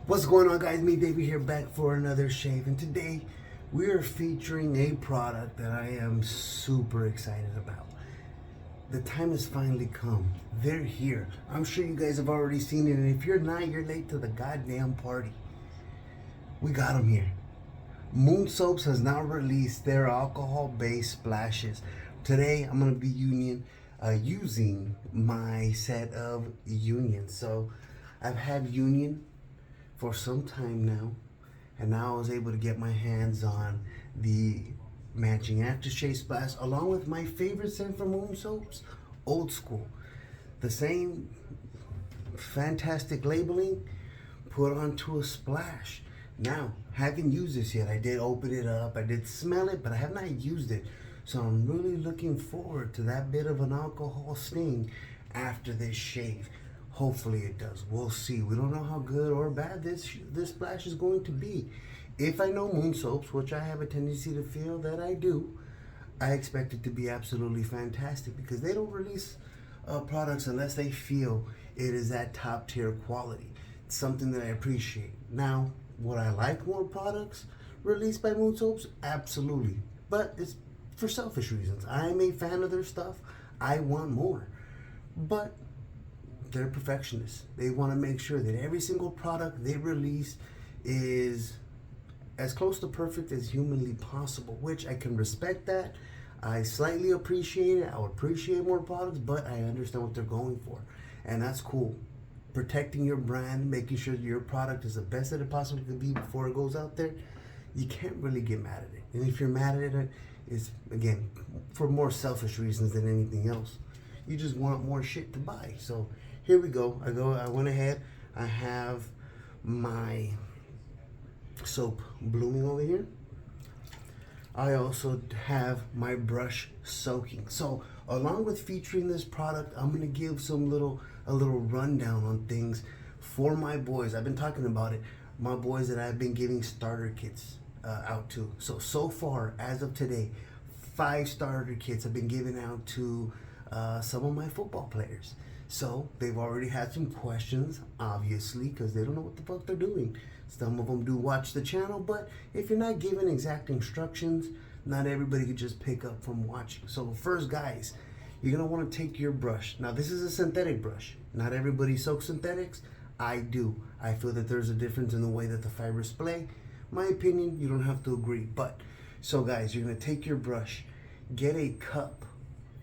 What's going on, guys? Me, Davey here, back for another shave, and today we are featuring a product that I am super excited about. The time has finally come. They're here. I'm sure you guys have already seen it, and if you're not, you're late to the goddamn party. We got them here. Moon Soaps has now released their alcohol-based splashes. Today, I'm going to be using my set of Union. So, I've had Union for some time now, and now I was able to get my hands on the matching aftershave splash along with my favorite scent from Moon Soaps, Old School. The same fantastic labeling put onto a splash. Now, haven't used this yet. I did open it up, I did smell it, but I have not used it. So I'm really looking forward to that bit of an alcohol sting after this shave. Hopefully it does. We'll see. We don't know how good or bad this splash is going to be. If I know Moon Soaps, which I have a tendency to feel that I do, I expect it to be absolutely fantastic because they don't release products unless they feel it is that top tier quality. It's something that I appreciate. Now, would I like more products released by Moon Soaps? Absolutely. But it's for selfish reasons. I'm a fan of their stuff. I want more. But they're perfectionists. They want to make sure that every single product they release is as close to perfect as humanly possible, which I can respect that. I slightly appreciate it. I would appreciate more products, but I understand what they're going for. And that's cool. Protecting your brand, making sure your product is the best that it possibly could be before it goes out there, you can't really get mad at it. And if you're mad at it, it's, again, for more selfish reasons than anything else. You just want more shit to buy. So here we go. I went ahead. I have my soap blooming over here. I also have my brush soaking. So along with featuring this product, I'm gonna give a little rundown on things for my boys. I've been talking about it. My boys that I've been giving starter kits out to. So far, as of today, 5 starter kits have been given out to some of my football players. So they've already had some questions, obviously, because they don't know what the fuck they're doing. Some of them do watch the channel, but if you're not given exact instructions, not everybody can just pick up from watching. So first, guys, you're gonna want to take your brush. Now this is a synthetic brush. Not everybody soaks synthetics. I do. I feel that there's a difference in the way that the fibers play. My opinion, you don't have to agree. But so guys, you're gonna take your brush, get a cup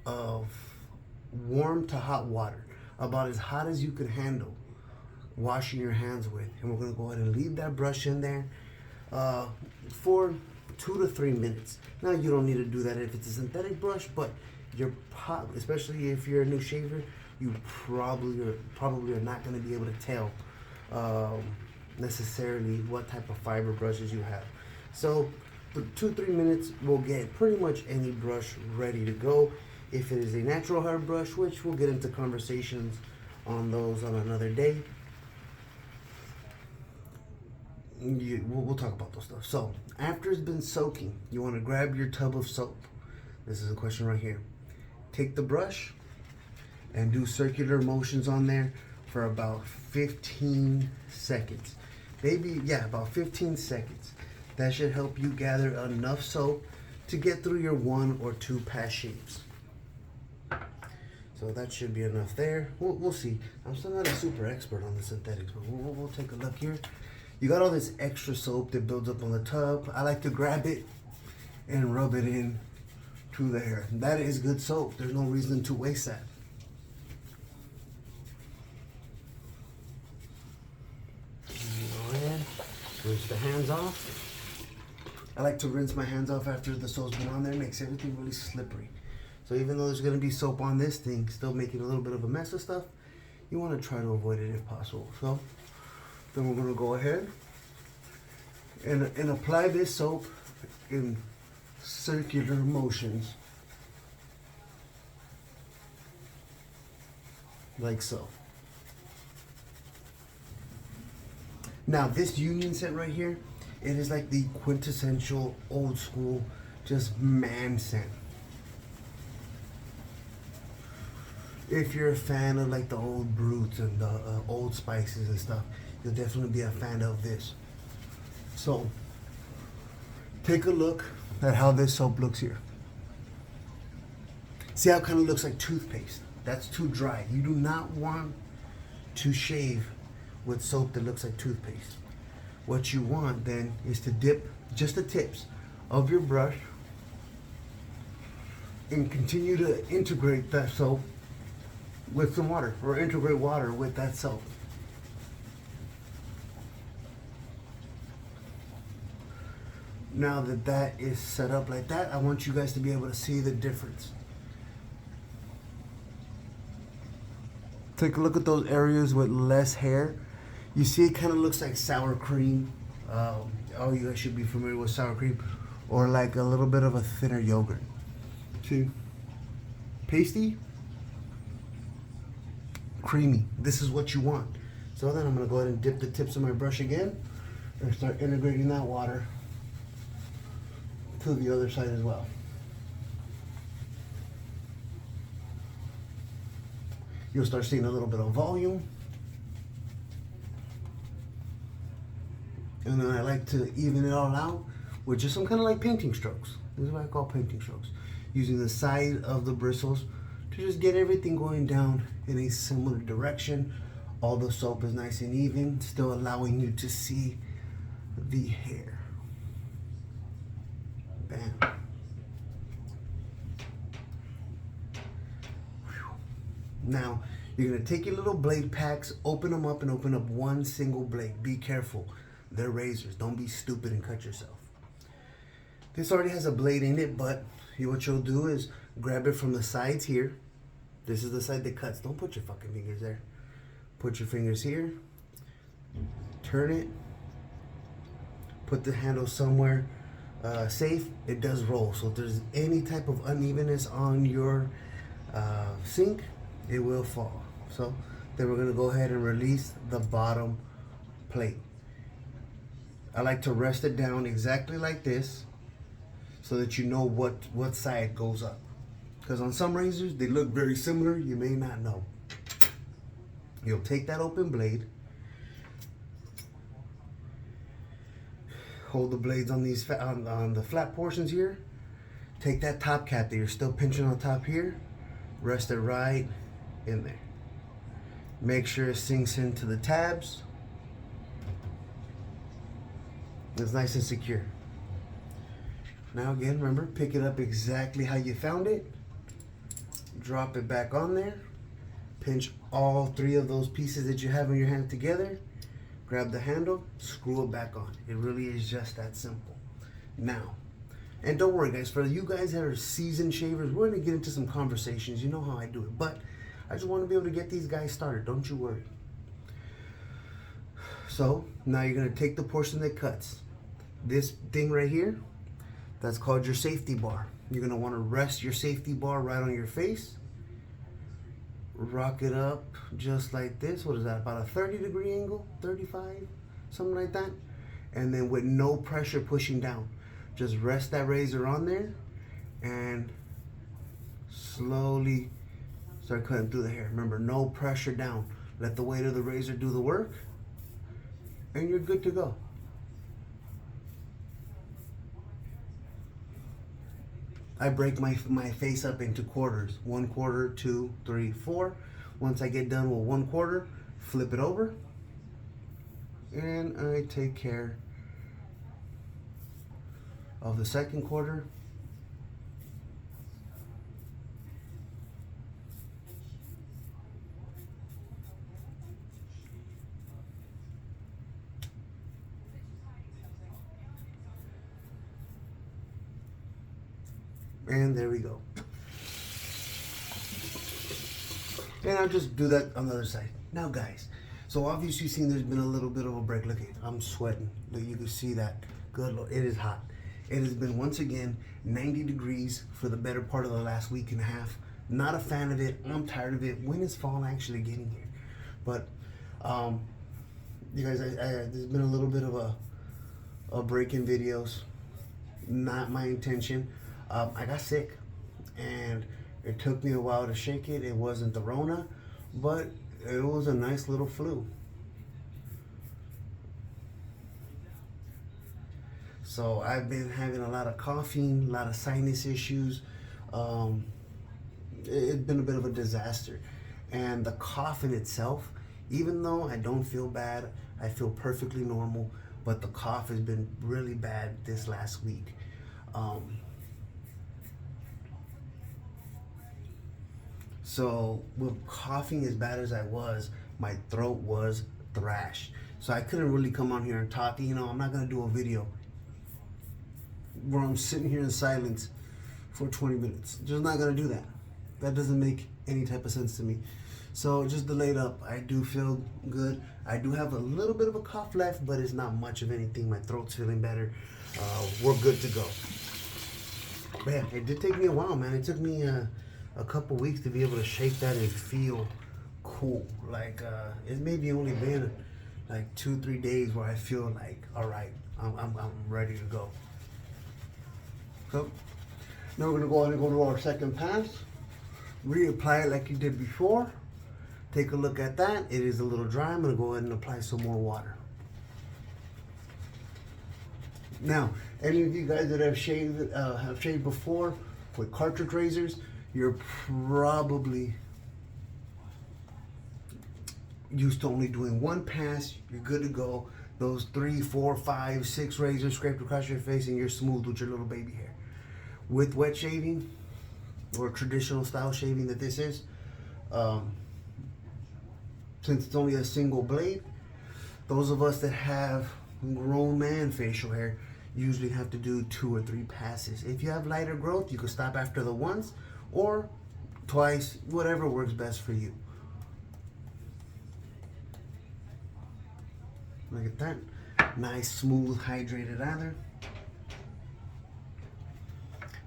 of warm to hot water, about as hot as you could handle washing your hands with, and we're going to go ahead and leave that brush in there for 2 to 3 minutes. Now you don't need to do that if it's a synthetic brush, but especially if you're a new shaver, you probably are not going to be able to tell necessarily what type of fiber brushes you have. So for 2-3 minutes we'll get pretty much any brush ready to go. If it is a natural hair brush, which we'll get into conversations on those on another day, we'll talk about those stuff. So after it's been soaking, you want to grab your tub of soap. This is a question right here. Take the brush and do circular motions on there for about 15 seconds. Maybe, yeah, about 15 seconds. That should help you gather enough soap to get through your 1 or 2 past shaves. So that should be enough there. We'll see. I'm still not a super expert on the synthetics, but we'll take a look here. You got all this extra soap that builds up on the tub. I like to grab it and rub it in to the hair. That is good soap. There's no reason to waste that. Go ahead, rinse the hands off. I like to rinse my hands off after the soap's been on there. It makes everything really slippery. So even though there's going to be soap on this thing, still making a little bit of a mess of stuff, you want to try to avoid it if possible. So then we're going to go ahead and apply this soap in circular motions, like so. Now this Union scent right here, it is like the quintessential old school, just man scent. If you're a fan of like the old brutes and the old spices and stuff, you'll definitely be a fan of this. So take a look at how this soap looks here. See how it kind of looks like toothpaste? That's too dry. You do not want to shave with soap that looks like toothpaste. What you want then is to dip just the tips of your brush and continue to integrate that soap with some water, or integrate water with that soap. Now that that is set up like that, I want you guys to be able to see the difference. Take a look at those areas with less hair. You see it kind of looks like sour cream. Oh, you guys should be familiar with sour cream, or like a little bit of a thinner yogurt. See? Pasty, creamy. This is what you want. So then I'm gonna go ahead and dip the tips of my brush again and start integrating that water to the other side as well. You'll start seeing a little bit of volume. And then I like to even it all out with just some kind of like painting strokes. This is what I call painting strokes. Using the side of the bristles to just get everything going down in a similar direction. All the soap is nice and even, still allowing you to see the hair. Bam. Now, you're gonna take your little blade packs, open them up, and open up one single blade. Be careful, they're razors. Don't be stupid and cut yourself. This already has a blade in it, but what you'll do is grab it from the sides here. This is the side that cuts. Don't put your fucking fingers there. Put your fingers here, turn it, put the handle somewhere safe. It does roll, so if there's any type of unevenness on your sink, it will fall. So then we're gonna go ahead and release the bottom plate. I like to rest it down exactly like this so that you know what side goes up. Because on some razors, they look very similar, you may not know. You'll take that open blade, hold the blades on these on the flat portions here, take that top cap that you're still pinching on top here, rest it right in there. Make sure it sinks into the tabs. It's nice and secure. Now again, remember, pick it up exactly how you found it. Drop it back on there. Pinch all three of those pieces that you have in your hand together. Grab the handle, screw it back on. It really is just that simple. Now, and don't worry guys, for you guys that are seasoned shavers, we're gonna get into some conversations. You know how I do it, but I just want to be able to get these guys started. Don't you worry. So now you're gonna take the portion that cuts. This thing right here, that's called your safety bar. You're gonna want to rest your safety bar right on your face. Rock it up just like this. What is that? About a 30-degree angle, 35, something like that. And then with no pressure pushing down, just rest that razor on there and slowly start cutting through the hair. Remember, no pressure down. Let the weight of the razor do the work and you're good to go. I break my face up into quarters. 1 quarter, 2, 3, 4. Once I get done with 1 quarter, flip it over. And I take care of the 2nd quarter. And there we go. And I'll just do that on the other side. Now guys, so obviously you've seen there's been a little bit of a break. Look, I'm sweating. Look, you can see that. Good Lord, it is hot. It has been once again 90 degrees for the better part of the last week and a half. Not a fan of it. I'm tired of it. When is fall actually getting here? But you guys, there's been a little bit of a break in videos. Not my intention. I got sick, and It took me a while to shake it. It wasn't the Rona, but it was a nice little flu. So I've been having a lot of coughing, a lot of sinus issues. Um, it's been a bit of a disaster. And the cough in itself, even though I don't feel bad, I feel perfectly normal, but the cough has been really bad this last week. So with coughing as bad as I was, my throat was thrashed. So I couldn't really come on here and talk. I'm not gonna do a video where I'm sitting here in silence for 20 minutes. Just not gonna do that. That doesn't make any type of sense to me. So just delayed up. I do feel good. I do have a little bit of a cough left, but it's not much of anything. My throat's feeling better. We're good to go. Man, it did take me a while, man. It took me a couple weeks to be able to shake that and feel cool. Like it maybe only been like 2-3 days where I feel like, all right, I'm ready to go. So now we're gonna go ahead and go to our second pass. Reapply it like you did before. Take a look at that. It is a little dry. I'm gonna go ahead and apply some more water. Now, any of you guys that have shaved before with cartridge razors, you're probably used to only doing one pass. You're good to go. Those 3, 4, 5, 6 razors scraped across your face, and you're smooth with your little baby hair. With wet shaving, or traditional style shaving that this is, since it's only a single blade, those of us that have grown man facial hair usually have to do 2 or 3 passes. If you have lighter growth, you can stop after the once or twice, whatever works best for you. Look at that. Nice, smooth, hydrated lather.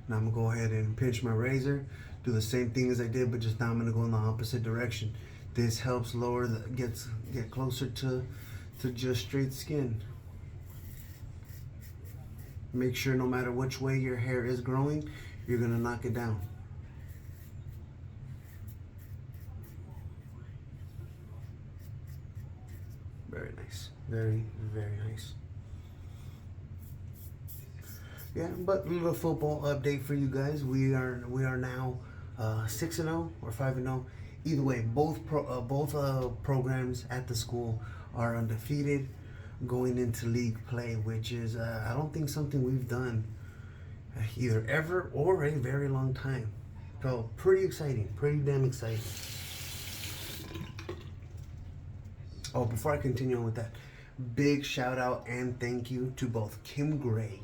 Now I'm gonna go ahead and pinch my razor, do the same thing as I did, but just now I'm gonna go in the opposite direction. This helps lower get closer to just straight skin. Make sure no matter which way your hair is growing, you're gonna knock it down. Very nice. Very, very nice. Yeah, but a little football update for you guys. We are now 6-0 or 5-0. Either way, both programs at the school are undefeated, going into league play, which is I don't think something we've done either ever or a very long time. So pretty exciting, pretty damn exciting. Oh, before I continue on with that, big shout out and thank you to both Kim Gray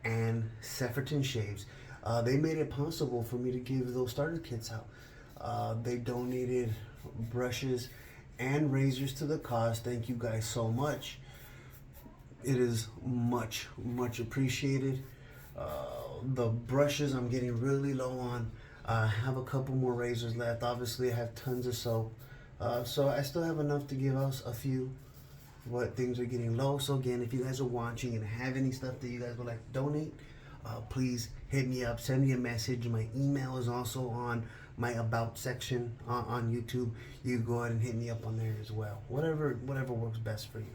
and Sefferton Shaves. They made it possible for me to give those starter kits out. They donated brushes and razors to the cause. Thank you guys so much. It is much appreciated. The brushes I'm getting really low on. I have a couple more razors left. Obviously I have tons of soap. So I still have enough to give us a few, but things are getting low. So again, if you guys are watching and have any stuff that you guys would like to donate, please hit me up, send me a message. My email is also on my about section on YouTube. You can go ahead and hit me up on there as well. Whatever works best for you.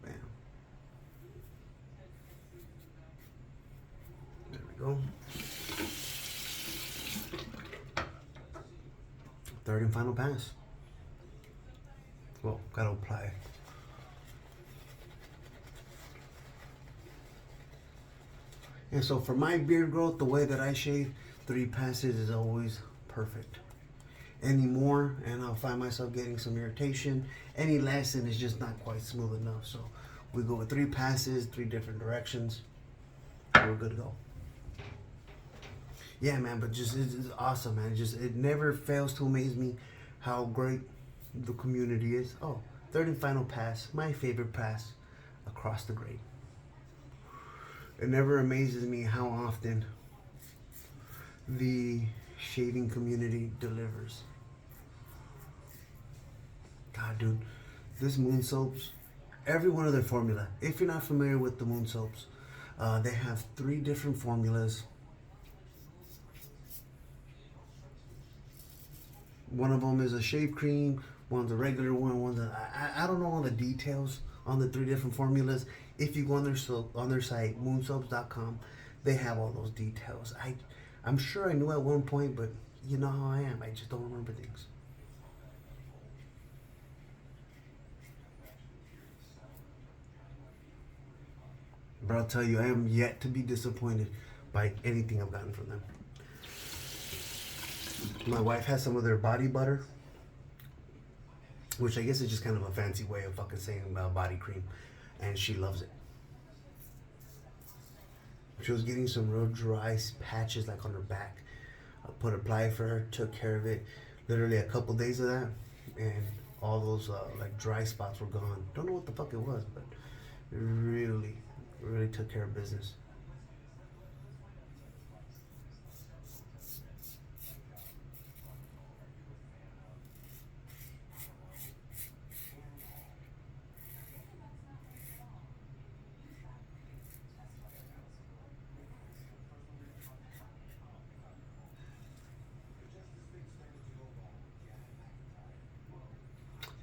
Bam. There we go. Third and final pass. Well, gotta apply. And so for my beard growth, the way that I shave, 3 passes is always perfect. Any more, and I'll find myself getting some irritation. Any less, and it's just not quite smooth enough. So we go with 3 passes, 3 different directions. We're good to go. Yeah, man, but just it's awesome, man. It never fails to amaze me how great the community is. Oh, third and final pass, my favorite pass across the grade. It never amazes me how often the shaving community delivers. God, dude, this Moon Soaps, every one of their formula. If you're not familiar with the Moon Soaps, they have 3 different formulas. One of them is a shave cream, one's a regular one, one's a, I don't know all the details on the 3 different formulas. If you go on their site, moonsoaps.com, they have all those details. I'm sure I knew at one point, but you know how I am. I just don't remember things. But I'll tell you, I am yet to be disappointed by anything I've gotten from them. My wife has some of their body butter, which I guess is just kind of a fancy way of fucking saying about body cream, and she loves it. She was getting some real dry patches like on her back. I apply for her, took care of it. Literally a couple days of that, and all those like dry spots were gone. Don't know what the fuck it was, but it really took care of business.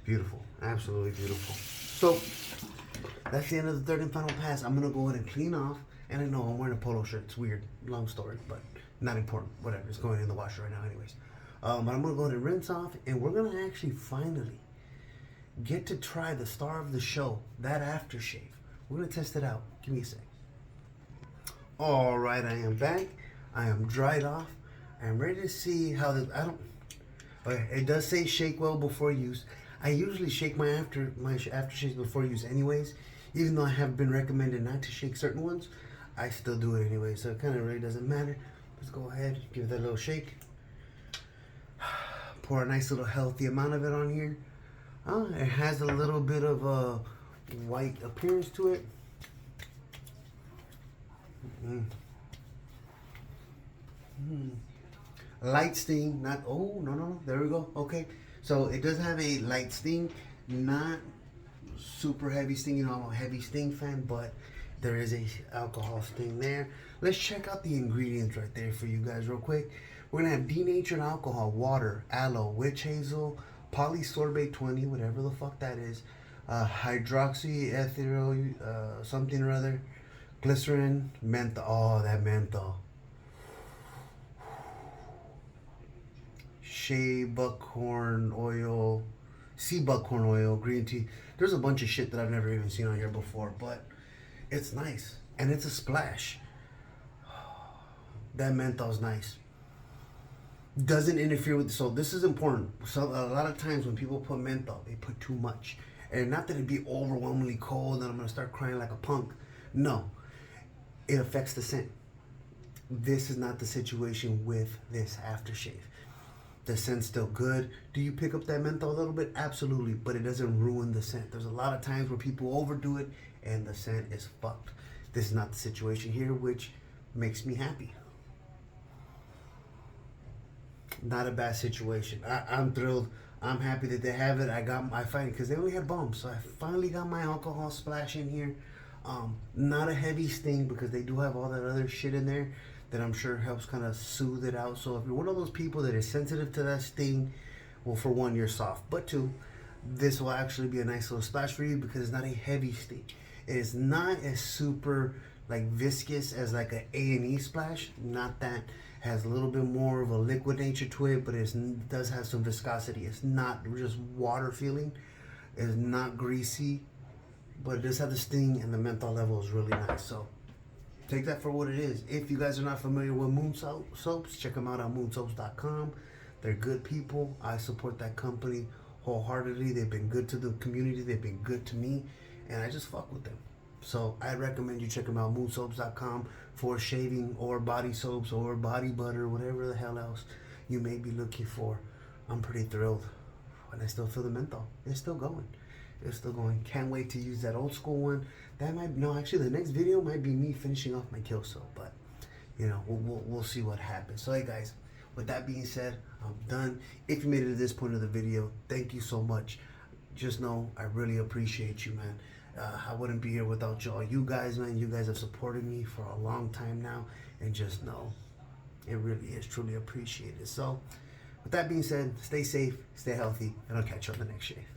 Beautiful, absolutely beautiful. So that's the end of the third and final pass. I'm gonna go ahead and clean off. And I know I'm wearing a polo shirt. It's weird, long story, but not important. Whatever, it's going in the washer right now, anyways. But I'm gonna go ahead and rinse off, and we're gonna actually finally get to try the star of the show, that aftershave. We're gonna test it out. Give me a sec. All right, I am back. I am dried off. I'm ready to see how the Okay, it does say shake well before use. I usually shake my aftershaves before use anyways, even though I have been recommended not to shake certain ones. I still do it anyway, so it kind of really doesn't matter. Let's go ahead, give it that little shake. Pour a nice little healthy amount of it on here. It has a little bit of a white appearance to it. Light sting, not, oh, no, there we go. Okay, so it does have a light sting, not super heavy sting. You know, I'm a heavy sting fan, but there is a alcohol sting there. Let's check out the ingredients right there for you guys real quick. We're gonna have denatured alcohol, water, aloe, witch hazel, polysorbate 20, whatever the fuck that is, hydroxyethyl something or other, glycerin, menthol. Oh, that menthol. Shea buckthorn oil, sea buckthorn oil, green tea. There's a bunch of shit that I've never even seen on here before, but it's nice and it's a splash. That menthol's nice. Doesn't interfere with, so this is important. So a lot of times when people put menthol, they put too much, and not that it'd be overwhelmingly cold and I'm gonna start crying like a punk. No, it affects the scent. This is not the situation with this aftershave. The scent's still good. Do you pick up that menthol a little bit? Absolutely, but it doesn't ruin the scent. There's a lot of times where people overdo it and the scent is fucked. This is not the situation here, which makes me happy. Not a bad situation. I'm thrilled. I'm happy that they have it. I finally, because they only had bombs, so I finally got my alcohol splash in here. Not a heavy sting because they do have all that other shit in there that I'm sure helps kind of soothe it out. So if you're one of those people that is sensitive to that sting, well, for one, you're soft. But two, this will actually be a nice little splash for you because it's not a heavy sting. It is not as super like viscous as like an A&E splash. Not that. Has a little bit more of a liquid nature to it, but it does have some viscosity. It's not just water feeling. It's not greasy, but it does have the sting, and the menthol level is really nice. So take that for what it is. If you guys are not familiar with Moon Soaps, check them out on moonsoaps.com. They're good people. I support that company wholeheartedly. They've been good to the community. They've been good to me, and I just fuck with them. So I recommend you check them out, moonsoaps.com, for shaving or body soaps or body butter, whatever the hell else you may be looking for. I'm pretty thrilled. And I still feel the menthol. It's still going. It's still going. Can't wait to use that old school one. That might, no, actually the next video might be me finishing off my kill soap, but you know, we'll see what happens. So hey guys, with that being said, I'm done. If you made it to this point of the video, thank you so much. Just know I really appreciate you, man. I wouldn't be here without y'all. You guys, man, you guys have supported me for a long time now, and just know it really is truly appreciated. So with that being said, stay safe, stay healthy, and I'll catch you on the next shave.